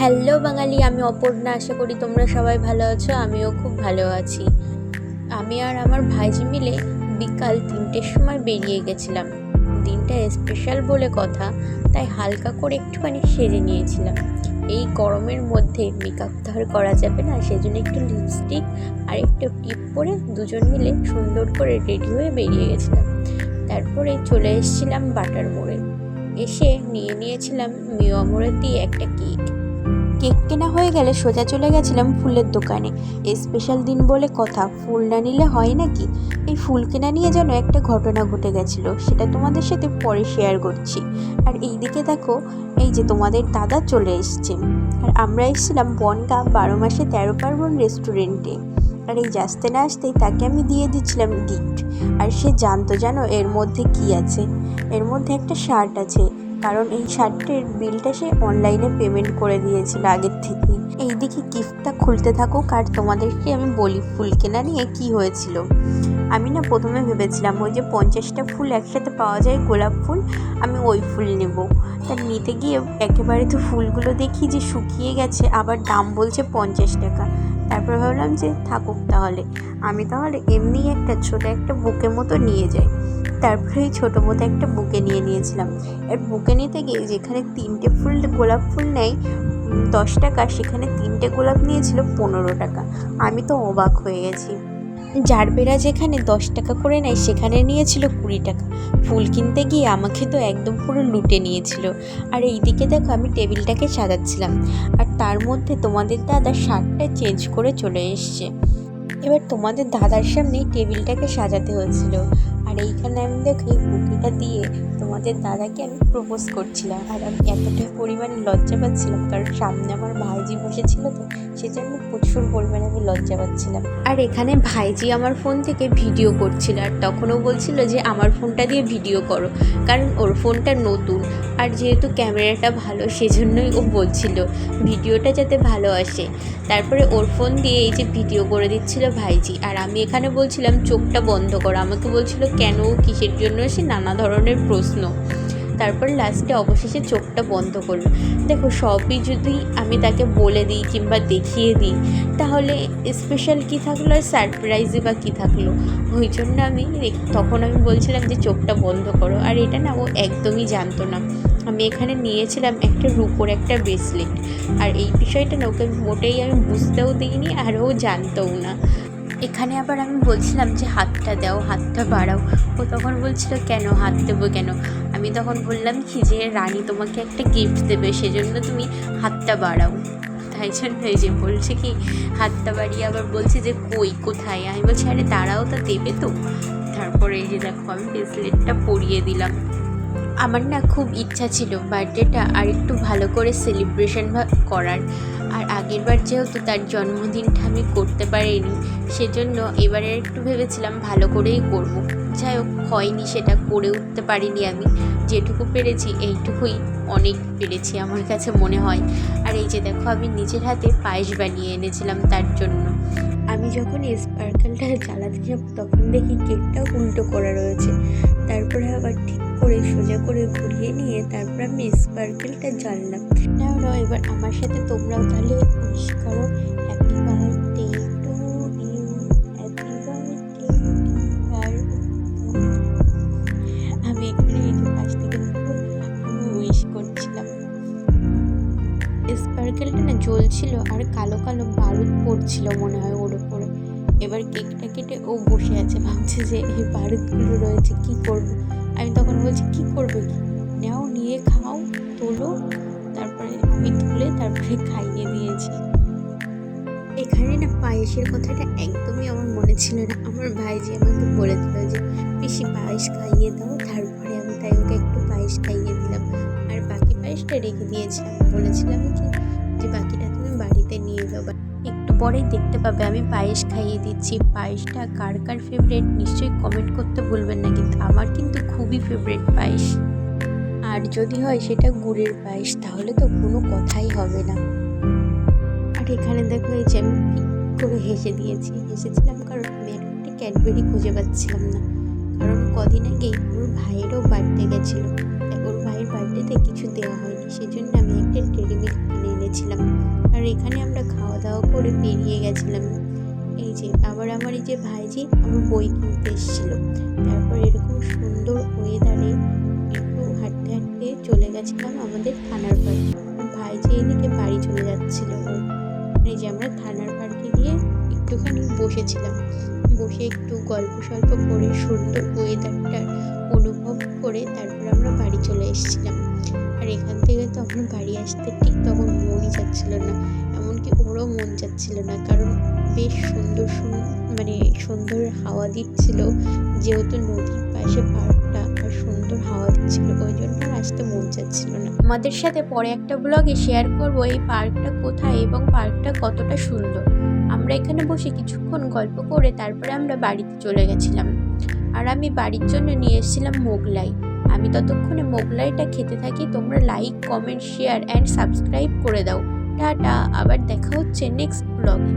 Hello বাঙালি, আমি অপর্ণা। আশা করি তোমরা সবাই ভালো আছো। আমিও খুব ভালো আছি। আমি আর আমার ভাইজি মিলে বিকাল 3টের সময় বেরিয়ে গেছিলাম। দিনটা স্পেশাল বলে কথা, তাই হালকা করে একটুখানি সেজে নিয়েছিলাম। এই গরমের মধ্যে মেকআপ তো আর করা যাবে না, সেজন্য একটু লিপস্টিক আর একটু টিপ পরে দুজন মিলে সুন্দর করে রেডি হয়ে বেরিয়ে গেছিলাম। তারপরে চলে এসেছিলাম বাটার মোড়ে। এসে নিয়েছিলাম মিও মোড়ে দিয়ে একটা কেক। কেক কেনা হয়ে গেলে সোজা চলে গেছিলাম ফুলের দোকানে। স্পেশাল দিন বলে কথা, ফুল না নিলে হয় নাকি। এই ফুল কেনা নিয়ে যেন একটা ঘটনা ঘটে গেছিলো, সেটা তোমাদের সাথে পরে শেয়ার করছি। আর এইদিকে দেখো, এই যে তোমাদের দাদা চলে এসছে। আর আমরা এসেছিলাম বনগাঁ 12 মাসে 13 পার্বণ রেস্টুরেন্টে। আর এই আসতে না আসতেই তাকে আমি দিয়ে দিচ্ছিলাম গিফট। আর সে জানতো জানো এর মধ্যে কি আছে। এর মধ্যে একটা শার্ট আছে, কারণ এই শার্টের বিলটা সে অনলাইনে পেমেন্ট করে দিয়েছিল আগের থেকেই। এইদিকে গিফটটা খুলতে থাকুক আর তোমাদেরকে আমি বলি ফুল কেনা নিয়ে কি হয়েছিল। আমি না প্রথমে ভেবেছিলাম ওই যে 50টা ফুল একসাথে পাওয়া যায় গোলাপ ফুল, আমি ওই ফুল নেব। তা নিতে গিয়ে একেবারে তো ফুলগুলো দেখি যে শুকিয়ে গেছে, আবার দাম বলছে 50 টাকা। তারপর ভাবলাম যে থাকুক, তাহলে আমি তাহলে এমনি একটা ছোট একটা বুকে মতো নিয়ে যাই। তারপরে এই ছোটো মতো একটা বুকে নিয়েছিলাম। এর বুকে নিতে গিয়ে যেখানে 3টে গোলাপ ফুল নেয় 10 টাকা, সেখানে 3টে গোলাপ নিয়েছিল 15 টাকা। আমি তো অবাক হয়ে গেছি। জারবেরা যেখানে 10 টাকা করে নেয় সেখানে নিয়েছিল 20 টাকা। ফুল কিনতে গিয়ে আমাকে তো একদম পুরো লুটে নিয়েছিল। আর এইদিকে দেখো আমি টেবিলটাকে সাজাচ্ছিলাম, আর তার মধ্যে তোমাদের দাদা শার্টটা চেঞ্জ করে চলে এসছে। এবার তোমাদের দাদার সামনেই টেবিলটাকে সাজাতে হয়েছিল। আর এইখানে আমি দেখি বুকেটা দিয়ে তোমাদের দাদাকে আমি প্রপোজ করছিলাম। আর আমি এতটা পরিমাণে লজ্জা পাচ্ছিলাম, কারণ সামনে আমার ভাইজি বসেছিল, তো সেজন্য প্রচুর পরিমাণে আমি লজ্জা পাচ্ছিলাম। আর এখানে ভাইজি আমার ফোন থেকে ভিডিও করছিল, আর তখনও বলছিল যে আমার ফোনটা দিয়ে ভিডিও করো, কারণ ওর ফোনটা নতুন। আর যেহেতু ক্যামেরাটা ভালো, সেজন্যই ও বলছিল ভিডিওটা যাতে ভালো আসে। তারপরে ওর ফোন দিয়ে এই যে ভিডিও করে দিচ্ছিল ভাইজি, আর আমি এখানে বলছিলাম চোখটা বন্ধ করো। আমাকে বলছিল কেন, কিসের জন্য, সে নানা ধরনের প্রশ্ন। তারপর লাস্টে অবশেষে চোখটা বন্ধ করলো। দেখো, সবই যদি আমি তাকে বলে দিই কিংবা দেখিয়ে দিই, তাহলে স্পেশাল কী থাকলো আর সারপ্রাইজই বা কী থাকলো। ওই জন্য তখন আমি বলছিলাম যে চোখটা বন্ধ করো। আর এটা না ও একদমই জানতো না। আমি এখানে নিয়েছিলাম একটা রূপোর একটা ব্রেসলেট, আর এই বিষয়টা না ওকে মোটেই আমি বুঝতেও দিইনি, আর ও জানতোও না। এখানে আবার আমি বলছিলাম যে হাতটা দাও, হাতটা বাড়াও। ও তখন বলছিল কেন হাত দেবো কেন। আমি তখন বললাম কি যে রানী তোমাকে একটা গিফট দেবে, সেজন্য তুমি হাতটা বাড়াও। তাই জন্য এই যে বলছে কি হাতটা বাড়িয়ে আবার বলছে যে কোথায়। আমি বলছি আরে দাঁড়াও, তা দেবে তো। তারপরে এই যে দেখো আমি ব্রেসলেটটা পরিয়ে দিলাম। আমার না খুব ইচ্ছা ছিল বার্থডেটা আর একটু ভালো করে সেলিব্রেশন করার। আর আগেরবার যেহেতু তার জন্মদিনটা আমি করতে পারিনি, সেজন্য এবারে একটু ভেবেছিলাম ভালো করেই করব। যাই হোক, হয়নি, সেটা করে উঠতে পারিনি আমি। যেটুকু পেরেছি এইটুকুই অনেক পেরেছি আমার কাছে মনে হয়। আর এই যে দেখো আমি নিজের হাতে পায়েস বানিয়ে এনেছিলাম তার জন্য। আমি যখন স্পার্কেলটা জ্বালাতে যাব তখন দেখি কেকটাও উল্টো করা রয়েছে। তারপরে আবার ঠিক করে সোজা করে ঘুরিয়ে নিয়ে তারপর আমি স্পার্কেলটা জ্বাললাম। না এবার আমার সাথে তোমরাও তাহলে উইশ করো, happy birthday to you, happy birthday dear. আমি এখানে এই যে পাশ থেকে আমি উইশ করছিলাম। স্পার্কেলটা না জ্বলছিল আর কালো কালো বারুদ পড়ছিল মনে হয় ওর উপরে। এবার কেকটা কেটে ও বসে আছে, ভাবছে যে এই বারুদগুলো রয়েছে কি করব। আমি তখন বলছি কি করবে, কি নাও, নিয়ে খাও, তোলো। তারপরে আমি তুলে তারপরে খাইয়ে দিয়েছি। এখানে না পায়েসের কথাটা একদমই আমার মনে ছিল না। আমার ভাইজি আমাকে বলে দিল যে পিসি পায়েস খাইয়ে দাও, তারপরে আমি তাই ওকে একটু পায়েস খাইয়ে দিলাম। আর বাকি পায়েসটা রেখে দিয়েছিলাম, বলেছিলাম কি যে বাকিটা তুমি বাড়িতে নিয়ে যাও, একটু পরেই দেখতে পাবে আমি পায়েস খাইয়ে দিচ্ছি। পায়েসটা কার কার ফেভারিট নিশ্চয়ই কমেন্ট করতে ভুলবেন না, কিন্তু আমার কিন্তু খুবই ফেভারিট পায়েস। আর যদি হয় সেটা গুড়ের পায়েস, তাহলে তো কোনো কথাই হবে না। আর এখানে দেখো এই যে আমি করে হেসেছিলাম, কারণ আমি একটা ক্যাডবেরি খুঁজে পাচ্ছিলাম না। কারণ কদিন আগে ওর ভাইয়েরও বার্থডে গেছিলো, তাই ওর ভাইয়ের বার্থডেতে কিছু দেওয়া হয়নি, সেজন্য আমি একটা ডেয়ারি মিল্ক কিনে এনেছিলাম। গেছিলাম। আর এখানে আমরা খাওয়া দাওয়া করে বেরিয়ে গেছিলাম। এই যে আবার আমার এই যে ভাইজি আমার বই কিনতে এসেছিলো। তারপর এরকম সুন্দর ওয়েদারে একটু হাঁটতে হাঁটতে চলে গেছিলাম আমাদের থানার পার্কে। ভাইজি এদিকে বাড়ি চলে যাচ্ছিল। এই যে আমরা থানার পার্কে গিয়ে একটুখানি বসেছিলাম, বসে একটু গল্প সল্প করে সুন্দর ওয়েদারটার অনুভব করে তারপর আমরা বাড়ি চলে এসেছিলাম। আর এখান থেকে তখন বাড়ি আসতে ঠিক তখন মনই যাচ্ছিল না, এমনকি ওরও মন যাচ্ছিল না, কারণ বেশ সুন্দর মানে সুন্দর হাওয়া দিচ্ছিল, যেহেতু নদীর পাশে পার্কটা আর সুন্দর হাওয়া দিচ্ছিল, ওই জন্য আসতে মন যাচ্ছিল না। আমাদের সাথে পরে একটা ব্লগে শেয়ার করব এই পার্কটা কোথায় এবং পার্কটা কতটা সুন্দর। আমরা এখানে বসে কিছুক্ষণ গল্প করে তারপরে আমরা বাড়িতে চলে গেছিলাম। আর আমি বাড়ির জন্য নিয়ে এসেছিলাম মোগলাই। আমি ততক্ষণে মোগলাইটা খেতে থাকি। তোমরা like, comment, share and subscribe করে দাও। টাটা, আবার দেখা হচ্ছে নেক্সট ব্লগে।